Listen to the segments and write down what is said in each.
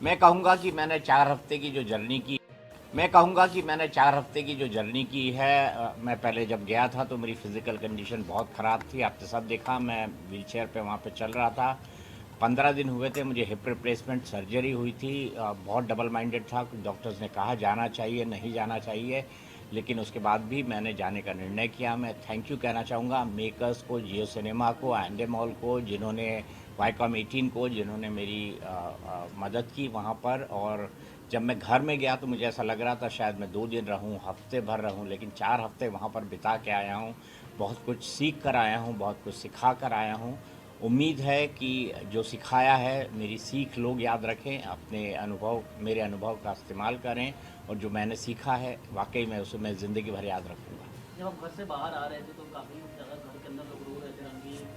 मैं कहूँगा कि मैंने 4 हफ्ते की जो जर्नी की मैं कहूँगा कि मैंने 4 हफ्ते की जो जर्नी की है, मैं पहले जब गया था तो मेरी फ़िज़िकल कंडीशन बहुत ख़राब थी। आपने सब देखा, मैं व्हीलचेयर पे वहाँ पे चल रहा था। 15 दिन हुए थे, मुझे हिप रिप्लेसमेंट सर्जरी हुई थी। बहुत डबल माइंडेड था। डॉक्टर्स ने कहा जाना चाहिए, नहीं जाना चाहिए, लेकिन उसके बाद भी मैंने जाने का निर्णय किया। मैं थैंक यू कहना चाहूँगा मेकर्स को, जियो सिनेमा को, एंडे मॉल को, जिन्होंने वाईकॉम 18 को, जिन्होंने मेरी मदद की वहाँ पर। और जब मैं घर में गया तो मुझे ऐसा लग रहा था शायद मैं 2 दिन रहूं, हफ्ते भर रहूं, लेकिन 4 हफ्ते वहाँ पर बिता के आया हूँ। बहुत कुछ सीख कर आया हूँ, बहुत कुछ सिखा कर आया हूँ। उम्मीद है कि जो सिखाया है मेरी सीख लोग याद रखें, अपने अनुभव, मेरे अनुभव का इस्तेमाल करें, और जो मैंने सीखा है वाकई में उसे मैं ज़िंदगी भर याद रखूँगा। जब आप घर से बाहर आ रहे थे तो काफ़ी ज़्यादा घर के अंदर लोग रो रहे थे, रणवीर,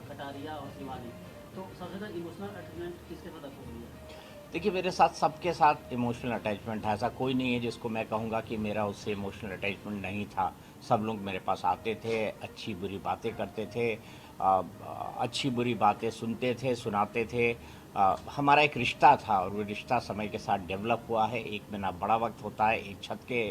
कटारिया और शिवानी। तो सबसे ज़्यादा इमोशनल अटैचमेंट किसके साथ आपको हुई है? देखिए, मेरे साथ सबके साथ इमोशनल अटैचमेंट है। ऐसा कोई नहीं है जिसको मैं कहूँगा कि मेरा उससे इमोशनल अटैचमेंट नहीं था। सब लोग मेरे पास आते थे, अच्छी बुरी बातें करते थे, अच्छी बुरी बातें सुनते थे, सुनाते थे। हमारा एक रिश्ता था और वो रिश्ता समय के साथ डेवलप हुआ है। एक में ना बड़ा वक्त होता है, एक छत के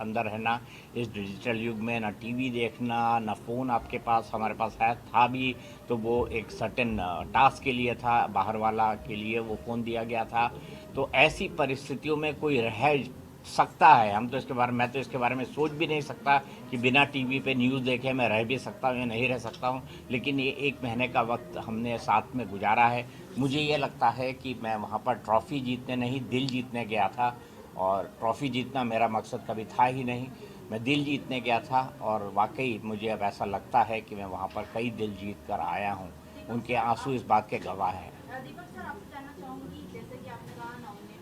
अंदर रहना इस डिजिटल युग में, ना टीवी देखना, ना फ़ोन आपके पास, हमारे पास है था भी तो वो एक सर्टेन टास्क के लिए था, बाहर वाला के लिए वो फ़ोन दिया गया था। तो ऐसी परिस्थितियों में कोई रह सकता है, हम तो इसके बारे मैं तो इसके बारे में सोच भी नहीं सकता कि बिना टीवी पे न्यूज़ देखे मैं रह भी सकता हूँ या नहीं रह सकता हूँ। लेकिन ये 1 महीने का वक्त हमने साथ में गुजारा है। मुझे ये लगता है कि मैं वहाँ पर ट्रॉफ़ी जीतने नहीं, दिल जीतने गया था। और ट्रॉफ़ी जीतना मेरा मकसद कभी था ही नहीं, मैं दिल जीतने गया था। और वाकई मुझे अब ऐसा लगता है कि मैं वहाँ पर कई दिल जीत कर आया हूँ। दीपक उनके सर आंसू इस बात के गवाह हैं। दीपक सर आपसे जानना चाहूंगी, जैसे कि आपने कहा नॉमिनेट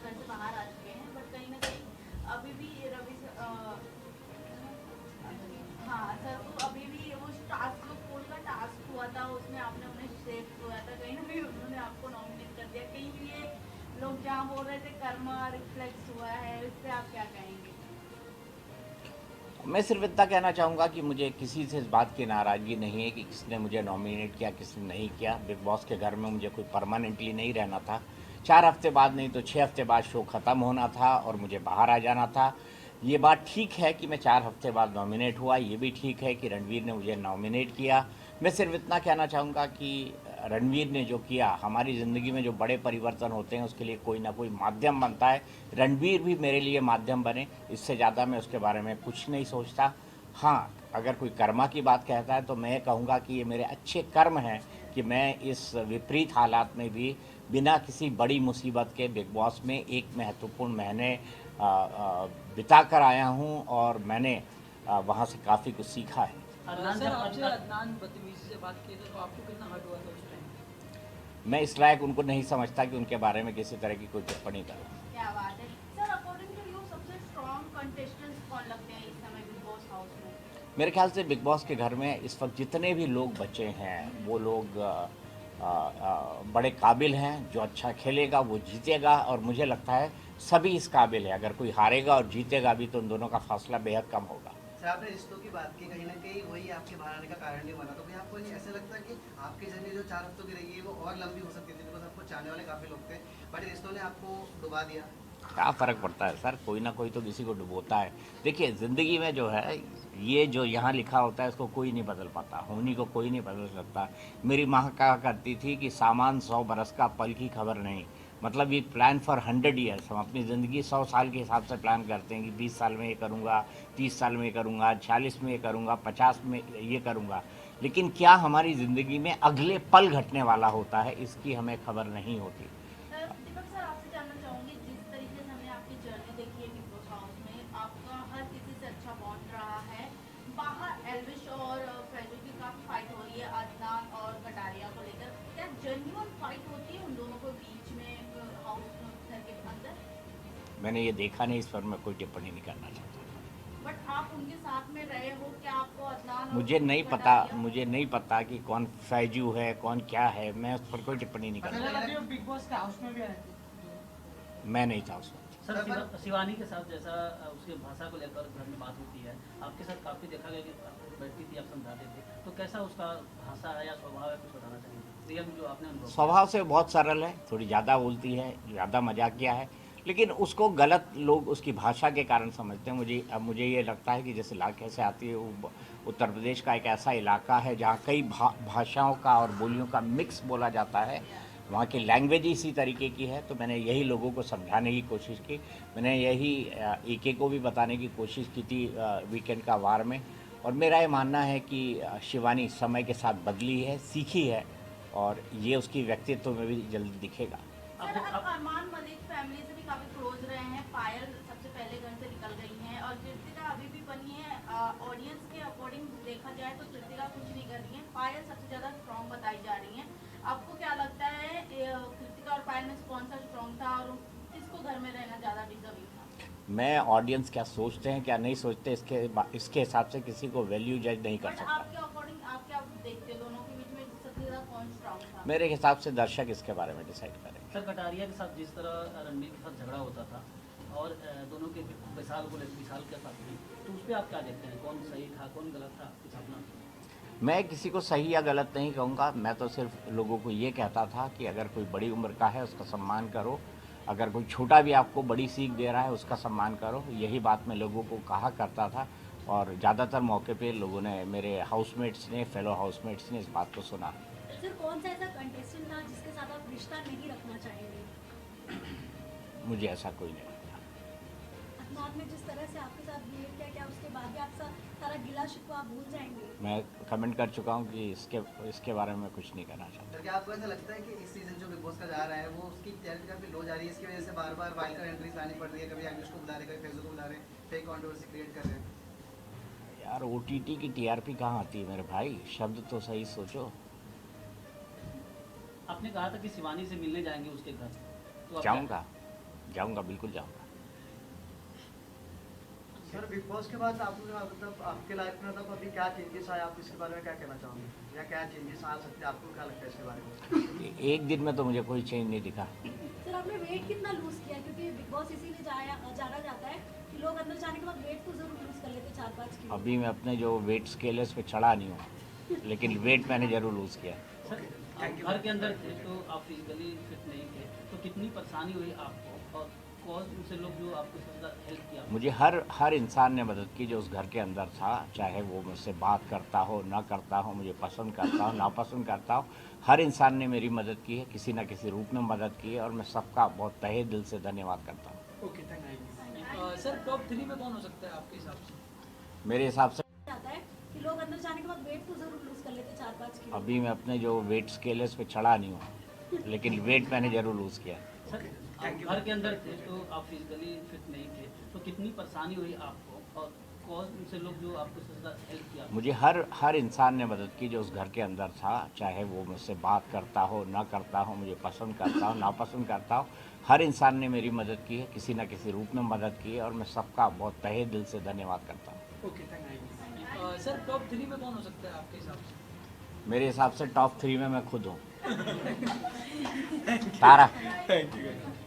घर से बाहर आ चुके हैं, बट कहीं ना कहीं अभी भी हाँ सर, तो अभी भी वो टास्क जो पोल का टास्क हुआ था उसमें आपने उन्हें सेव किया था, कहीं ना कहीं उन्होंने आपको नॉमिनेट कर दिया। कहीं ये लोग जहाँ बोल रहे थे कर्मा रिफ्लेक्स हुआ है, इस पे आप क्या कहेंगे? मैं सिर्फ इतना कहना चाहूँगा कि मुझे किसी से इस बात की नाराज़गी नहीं है कि किसने मुझे नॉमिनेट किया, किसने नहीं किया। बिग बॉस के घर में मुझे कोई परमानेंटली नहीं रहना था। 4 हफ्ते बाद नहीं तो 6 हफ्ते बाद शो ख़त्म होना था और मुझे बाहर आ जाना था। ये बात ठीक है कि मैं 4 हफ्ते बाद नॉमिनेट हुआ, ये भी ठीक है कि रणवीर ने मुझे नॉमिनेट किया। मैं सिर्फ इतना कहना चाहूँगा कि रणवीर ने जो किया, हमारी ज़िंदगी में जो बड़े परिवर्तन होते हैं उसके लिए कोई ना कोई माध्यम बनता है। रणवीर भी मेरे लिए माध्यम बने, इससे ज़्यादा मैं उसके बारे में कुछ नहीं सोचता। हाँ, अगर कोई कर्मा की बात कहता है तो मैं कहूँगा कि ये मेरे अच्छे कर्म हैं कि मैं इस विपरीत हालात में भी बिना किसी बड़ी मुसीबत के बिग बॉस में एक महत्वपूर्ण महीने बिता कर आया हूँ, और मैंने वहाँ से काफ़ी कुछ सीखा है। अदनान सर जब आपसे अदनान बदतमीजी से बात किए थे तो आपको कितना हर्ट हुआ था उस टाइम? मैं इस लायक उनको नहीं समझता कि उनके बारे में किसी तरह की कोई टिप्पणी करूँ। क्या बात है सर, अकॉर्डिंग टू यू सबसे स्ट्रॉन्ग कंटेस्टेंट्स कौन लगते हैं इस समय बिग बॉस हाउस में? मेरे ख्याल से बिग बॉस के घर में इस वक्त जितने भी लोग बचे हैं वो लोग बड़े काबिल हैं। जो अच्छा खेलेगा वो जीतेगा, और मुझे लगता है सभी इस काबिल है। अगर कोई हारेगा और जीतेगा भी तो उन दोनों का फासला बेहद कम होगा। सर आपने रिश्तों की बात की, कहीं ना कहीं वही आपके बाहर आने का कारण नहीं बना, तो कहीं आपको नहीं ऐसा लगता कि आपकी जर्नी जो 4 हफ्तों की रही है वो और लंबी हो सकती थी, बिकॉज आपको चाहने वाले काफ़ी लोग थे, बट रिश्तों ने आपको डुबा दिया? क्या फ़र्क पड़ता है सर, कोई ना कोई तो किसी को डुबोता है। देखिए, ज़िंदगी में जो है, ये जो यहाँ लिखा होता है इसको कोई नहीं बदल पाता, होनी को कोई नहीं बदल सकता। मेरी माँ कहा करती थी कि सामान 100 बरस का, पल की खबर नहीं। मतलब ये प्लान फॉर 100 ईयर्स, हम अपनी ज़िंदगी 100 साल के हिसाब से प्लान करते हैं कि 20 साल में ये करूँगा, 30 साल में ये करूँगा, 40 में ये करूँगा, 50 में ये करूँगा। लेकिन क्या हमारी ज़िंदगी में अगले पल घटने वाला होता है, इसकी हमें खबर नहीं होती। दीपक सर आपसे जानना चाहूंगी, जिस तरीके से हमने आपकी जर्नी देखी है बिग बॉस हाउस में, आपका हर किसी से अच्छा बॉन्ड रहा है। बाहर एल्विश और फैजू की काफी फाइट हो रही है अदनान और कटारिया को लेकर, क्या जेन्युइन फाइट होती है उन दोनों के बीच में हाउस घर के अंदर? मैंने ये देखा नहीं, इस पर मैं कोई टिप्पणी नहीं करना चाहता। बट आप उनके साथ में रहे हो, क्या आपको अदनान और मुझे नहीं पता, कटारिया? मुझे नहीं पता कि कौन फैजू है, कौन क्या है। मैं उस पर कोई टिप्पणी नहीं अच्छा, करना। सर अभी वो बिग बॉस के हाउस में भी आए थे दोनों। मैं नहीं था उस वक्त। सर शिवानी के साथ जैसा उसकी भाषा को लेकर घर में बात होती है, आपके साथ काफ़ी देखा गया कि बैठती थी, आप समझाते थे, तो कैसा उसका भाषा है या स्वभाव है, कुछ बताना चाहेंगे? रियल जो आपने अनुभव स्वभाव से बहुत सरल है, थोड़ी ज़्यादा बोलती है, ज़्यादा मजाकिया है, लेकिन उसको गलत लोग उसकी भाषा के कारण समझते हैं। मुझे ये लगता है कि जैसे इलाके से आती है, वो उत्तर प्रदेश का एक ऐसा इलाका है जहाँ कई भाषाओं का और बोलियों का मिक्स बोला जाता है। वहाँ की लैंग्वेज इसी तरीके की है, तो मैंने यही लोगों को समझाने की कोशिश की। मैंने यही ईके को भी बताने की कोशिश की थी वीकेंड का वार में। और मेरा ये मानना है कि शिवानी समय के साथ बदली है, सीखी है, और ये उसकी व्यक्तित्व में भी जल्दी दिखेगा। सर, आप अरमान मलिक फैमिली से भी काफी क्लोज रहे हैं। पायल सबसे पहले घर से निकल गई हैं और कृतिका अभी भी बनी है। ऑडियंस के अकॉर्डिंग देखा जाए तो कृतिका कुछ नहीं कर रही है, पायल सबसे ज्यादा स्ट्रॉन्ग बताई जा रही है। आपको क्या लगता है कृतिका और पायल में कौन सा स्ट्रॉन्ग था और किसको घर में रहना ज्यादा डिजर्विंग था? मैं ऑडियंस क्या सोचते हैं क्या नहीं सोचते इसके हिसाब से किसी को वैल्यू जज नहीं कर बट सकता। आपके अकॉर्डिंग आप क्या देखते हो दोनों के बीच में सबसे ज्यादा कौन स्ट्रॉन्ग था? मेरे हिसाब से दर्शक इसके बारे में डिसाइड करेंगे। सर, कटारिया के साथ जिस तरह रणबीर के साथ झगड़ा होता था और दोनों के विशाल को लेकर विशाल के साथ भी, तो उस पर आप क्या देखते हैं? कौन सही था, कौन गलत था? कुछ अपना। मैं किसी को सही या गलत नहीं कहूँगा, मैं तो सिर्फ लोगों को ये कहता था कि अगर कोई बड़ी उम्र का है उसका सम्मान करो, अगर कोई छोटा भी आपको बड़ी सीख दे रहा है उसका सम्मान करो। यही बात मैं लोगों को कहा करता था, और ज़्यादातर मौके पे लोगों ने, मेरे हाउसमेट्स ने, फेलो हाउसमेट्स ने इस बात को सुना। सर, कौन सा ऐसा कंटेस्टेंट था जिसके साथ आप रिश्ता नहीं रखना चाहेंगे? मुझे ऐसा कोई नहीं लगता। अदनान ने जिस तरह से आपके साथ बिहेव किया, क्या उसके बाद भी आपका सारा गिला शिकवा आप भूल जाएंगे? मैं कमेंट कर चुका हूँ कि इसके बारे में कुछ नहीं करना चाहता। सर, क्या आपको ऐसा लगता है कि इस सीजन जो बिग बॉस का जा रहा है वो उसकी क्लैरिटी काफी लो जा रही है, इसकी वजह से बार बार वाइल्ड कार्ड एंट्रीज लानी पड़ रही है, कभी आयुष को बुला रहे, कभी फैजू को बुला रहे, फेक कंट्रोवर्सी क्रिएट कर रहे हैं? यार, OTT की TRP कहाँ आती है मेरे भाई, शब्द तो सही सोचो। आपने कहा था कि शिवानी से मिलने जाएंगे उसके घर, तो आप जाऊँगा, बिल्कुल जाऊँगा। सर, बिग बॉस के बाद आपने मतलब आपके लाइफ में मतलब अभी क्या चेंजेस आए, आप इसके बारे में क्या कहना चाहोगे, या क्या चेंजेस आ सकते हैं, आपको क्या लगता है इसके बारे में? एक दिन में तो मुझे कोई चेंज नहीं दिखा। सर, आपने वेट कितना लूज किया? क्योंकि बिग बॉस इसीलिए जाना जाता है कि लोग अंदर जाने के बाद वेट तो जरूर लूज कर लेते 4-5 किलो। अभी मैं अपने जो वेट स्केल है उस पर चढ़ा नहीं हूँ, लेकिन वेट मैंने जरूर लूज़ किया। सर, आप घर के अंदर थे तो आप फिजिकली फिट नहीं थे, तो कितनी परेशानी हुई आपको और कौन से लोग जो आपको सबसे ज़्यादा हेल्प किया? मुझे हर इंसान ने मदद की जो उस घर के अंदर था, चाहे वो मुझसे बात करता हो, ना करता हो, मुझे पसंद करता हो, नापसंद करता हो, हर इंसान ने मेरी मदद की है, किसी न किसी रूप में मदद की है, और मैं सबका बहुत तहे दिल से धन्यवाद करता हूँ। Okay, thank you. Sir, top 3 में कौन हो सकता है आपके हिसाब से? मेरे हिसाब से जाता है कि लोग अंदर जाने के बाद वेट तो जरूर लूज कर लेते 4-5 किलो। अभी मैं अपने जो वेट स्केल है उस पर चढ़ा नहीं हूँ, लेकिन वेट मैंने जरूर लूज़ किया। सर, आप घर के अंदर थे तो आप फिजिकली फिट नहीं थे, तो कितनी परेशानी हुई आपको और कौन से लोग जो आपको सबसे ज़्यादा हेल्प किया? मुझे हर इंसान ने मदद की जो उस घर के अंदर था, चाहे वो मुझसे बात करता हो, ना करता हो, मुझे पसंद करता हो, नापसंद करता हो, हर इंसान ने मेरी मदद की है, किसी न किसी रूप में मदद की है, और मैं सबका बहुत तहे दिल से धन्यवाद करता हूँ। Okay, thank you. Sir, top 3 में कौन हो सकता है आपके हिसाब से? मेरे हिसाब से टॉप 3 में मैं खुद हूँ। तारा। Thank you.